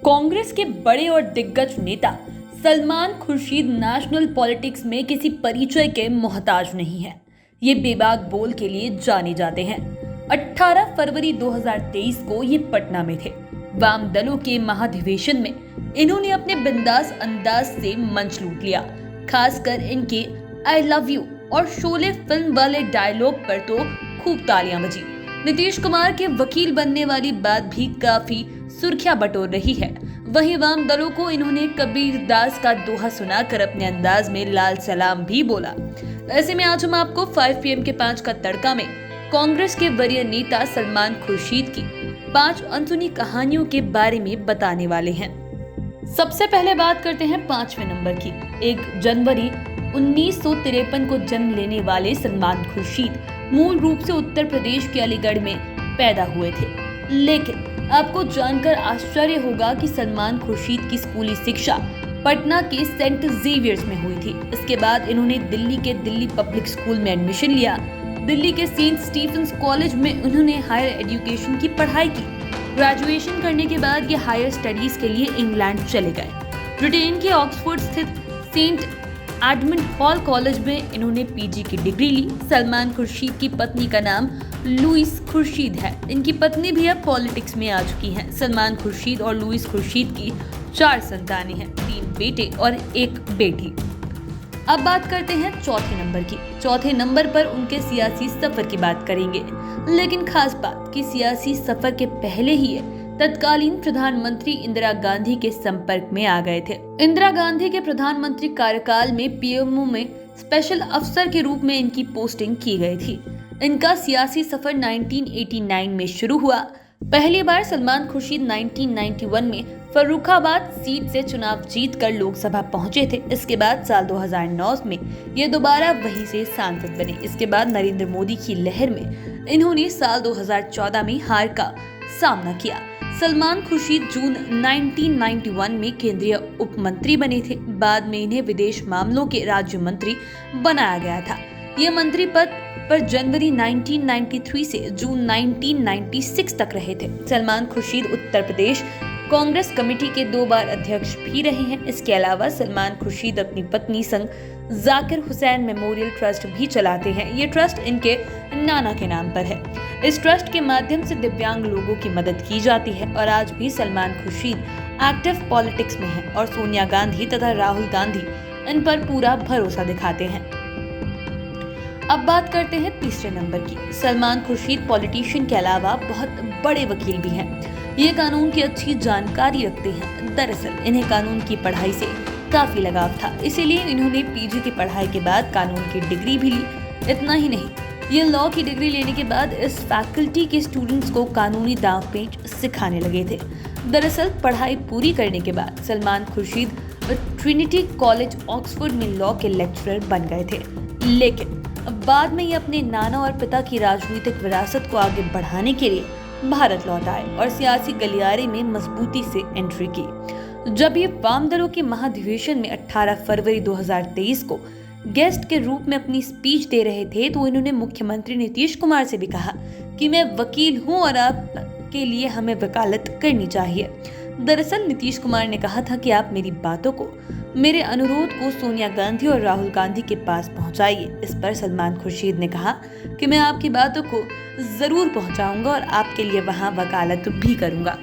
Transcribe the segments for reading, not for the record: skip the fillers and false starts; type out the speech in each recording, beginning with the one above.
कांग्रेस के बड़े और दिग्गज नेता सलमान खुर्शीद नेशनल पॉलिटिक्स में किसी परिचय के मोहताज नहीं है। ये बेबाक बोल के लिए जाने जाते हैं। 18 फरवरी 2023 को ये पटना में थे। वाम दलों के महाधिवेशन में इन्होंने अपने बिंदास अंदाज से मंच लूट लिया। खासकर इनके आई लव यू और शोले फिल्म वाले डायलॉग पर तो खूब तालियां बजी। नीतीश कुमार के वकील बनने वाली बात भी काफी सुर्खियां बटोर रही है। वहीं वाम दलों को इन्होंने कबीर दास का दोहा सुनाकर अपने अंदाज में लाल सलाम भी बोला। ऐसे में आज हम आपको 5 PM के 5 का तड़का में कांग्रेस के वरीय नेता सलमान खुर्शीद की 5 अनसुनी कहानियों के बारे में बताने वाले हैं। सबसे पहले बात करते हैं 5वें नंबर की। 1 जनवरी 1953 को जन्म लेने वाले सलमान खुर्शीद मूल रूप से उत्तर प्रदेश के अलीगढ़ में पैदा हुए थे। लेकिन आपको जानकर आश्चर्य होगा कि सलमान खुर्शीद की स्कूली शिक्षा पटना के सेंट जेवियर्स में हुई थी। इसके बाद इन्होंने दिल्ली के दिल्ली पब्लिक स्कूल में एडमिशन लिया। दिल्ली के सेंट स्टीफेंस कॉलेज में उन्होंने हायर एजुकेशन की पढ़ाई की। ग्रेजुएशन करने के बाद ये हायर स्टडीज के लिए इंग्लैंड चले गए। ब्रिटेन के ऑक्सफोर्ड स्थित सेंट एडमंड हॉल कॉलेज में इन्होंने PG की डिग्री ली। सलमान खुर्शीद की पत्नी का नाम लुइस खुर्शीद है। इनकी पत्नी भी अब पॉलिटिक्स में आ चुकी हैं। सलमान खुर्शीद और लुइस खुर्शीद की 4 संतानें हैं, 3 बेटे और 1 बेटी। अब बात करते हैं चौथे नंबर की। चौथे नंबर पर उनके सियासी सफर की बात करेंगे। लेकिन खास बात कि सियासी सफर के पहले ही ये तत्कालीन प्रधानमंत्री इंदिरा गांधी के संपर्क में आ गए थे। इंदिरा गांधी के प्रधानमंत्री कार्यकाल में PMO में स्पेशल अफसर के रूप में इनकी पोस्टिंग की गई थी। इनका सियासी सफर 1989 में शुरू हुआ। पहली बार सलमान खुर्शीद 1991 में फर्रुखाबाद सीट से चुनाव जीतकर लोकसभा पहुंचे थे। इसके बाद साल 2009 में ये दोबारा वहीं से सांसद बने। इसके बाद नरेंद्र मोदी की लहर में इन्होंने साल 2014 में हार का सामना किया। सलमान खुर्शीद जून 1991 में केंद्रीय उप मंत्री बने थे। बाद में इन्हें विदेश मामलों के राज्य मंत्री बनाया गया था। ये मंत्री पद पर जनवरी 1993 से जून 1996 तक रहे थे। सलमान खुर्शीद उत्तर प्रदेश कांग्रेस कमेटी के 2 बार अध्यक्ष भी रहे हैं। इसके अलावा सलमान खुर्शीद अपनी पत्नी संग जाकिर हुसैन मेमोरियल ट्रस्ट भी चलाते हैं। ये ट्रस्ट इनके नाना के नाम पर है। इस ट्रस्ट के माध्यम से दिव्यांग लोगों की मदद की जाती है और आज भी सलमान खुर्शीद एक्टिव पॉलिटिक्स में हैं और सोनिया गांधी तथा राहुल गांधी इन पर पूरा भरोसा दिखाते हैं। अब बात करते हैं तीसरे नंबर की। सलमान खुर्शीद पॉलिटिशियन के अलावा बहुत बड़े वकील भी हैं। ये कानून की अच्छी जानकारी रखते हैं। दरअसल इन्हें कानून की पढ़ाई से काफी लगाव था, इसीलिए इन्होंने PG की पढ़ाई के बाद कानून की डिग्री भी ली। इतना ही नहीं, ये लॉ की डिग्री लेने के बाद इस फैकल्टी के स्टूडेंट्स को कानूनी दांव-पेच सिखाने लगे थे। दरअसल पढ़ाई पूरी करने के बाद Salman Khurshid Trinity college Oxford में लॉ के लेक्चरर बन गए थे। लेकिन बाद में ये अपने नाना और पिता की राजनीतिक विरासत को आगे बढ़ाने के लिए भारत लौट आए और सियासी गलियारे में मजबूती से एंट्री की। जब ये वाम दलों के महाधिवेशन में 18 फरवरी 2023 को गेस्ट के रूप में अपनी स्पीच दे रहे थे तो इन्होंने मुख्यमंत्री नीतीश कुमार से भी कहा कि मैं वकील हूं और आपके लिए हमें वकालत करनी चाहिए। दरअसल नीतीश कुमार ने कहा था कि आप मेरी बातों को, मेरे अनुरोध को सोनिया गांधी और राहुल गांधी के पास पहुंचाइए। इस पर सलमान खुर्शीद ने कहा कि मैं आपकी बातों को जरूर पहुंचाऊंगा और आपके लिए वहां वकालत भी करूंगा।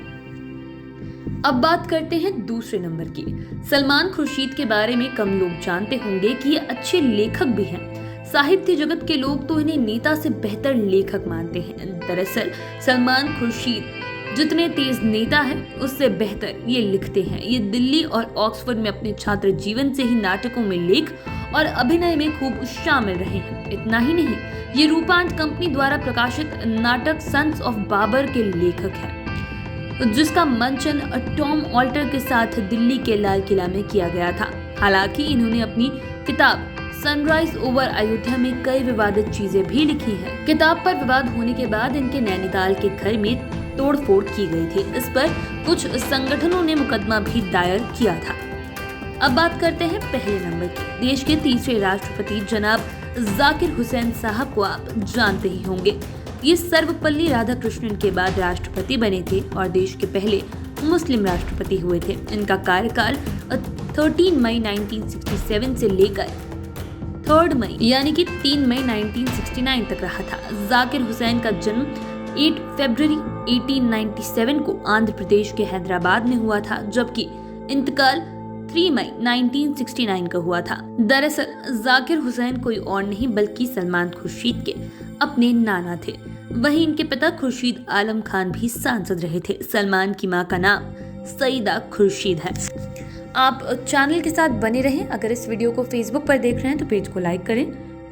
अब बात करते हैं दूसरे नंबर की। सलमान खुर्शीद के बारे में कम लोग जानते होंगे कि ये अच्छे लेखक भी हैं। साहित्य जगत के लोग तो इन्हें नेता से बेहतर लेखक मानते हैं। दरअसल सलमान खुर्शीद जितने तेज नेता है उससे बेहतर ये लिखते हैं। ये दिल्ली और ऑक्सफोर्ड में अपने छात्र जीवन से ही नाटकों में लेख और अभिनय में खूब शामिल रहे हैं। इतना ही नहीं, ये रूपांत कंपनी द्वारा प्रकाशित नाटक सन्स ऑफ बाबर के लेखक हैं, जिसका मंचन टॉम ऑल्टर के साथ दिल्ली के लाल किला में किया गया था। हालांकि इन्होंने अपनी किताब सनराइज ओवर अयोध्या में कई विवादित चीजें भी लिखी हैं। किताब पर विवाद होने के बाद इनके नैनीताल के घर में तोड़फोड़ की गई थी। इस पर कुछ संगठनों ने मुकदमा भी दायर किया था। अब बात करते हैं पहले नंबर की। देश के तीसरे राष्ट्रपति जनाब जाकिर हुसैन साहब को आप जानते ही होंगे। ये सर्वपल्ली राधाकृष्णन के बाद राष्ट्रपति बने थे और देश के पहले मुस्लिम राष्ट्रपति हुए थे। इनका कार्यकाल 13 मई 1967 से लेकर 3 मई यानी कि 3 मई 1969 तक रहा था। जाकिर हुसैन का जन्म 8 फरवरी 1897 को आंध्र प्रदेश के हैदराबाद में हुआ था, जबकि इंतकाल 3 मई 1969 का हुआ था। दरअसल जाकिर हुसैन कोई और नहीं बल्कि सलमान खुर्शीद के अपने नाना थे। वहीं इनके पिता खुर्शीद आलम खान भी सांसद रहे थे। सलमान की मां का नाम सईदा खुर्शीद है। आप चैनल के साथ बने रहें। अगर इस वीडियो को फेसबुक पर देख रहे हैं तो पेज को लाइक करें,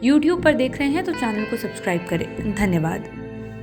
यूट्यूब पर देख रहे हैं तो चैनल को सब्सक्राइब करें। धन्यवाद।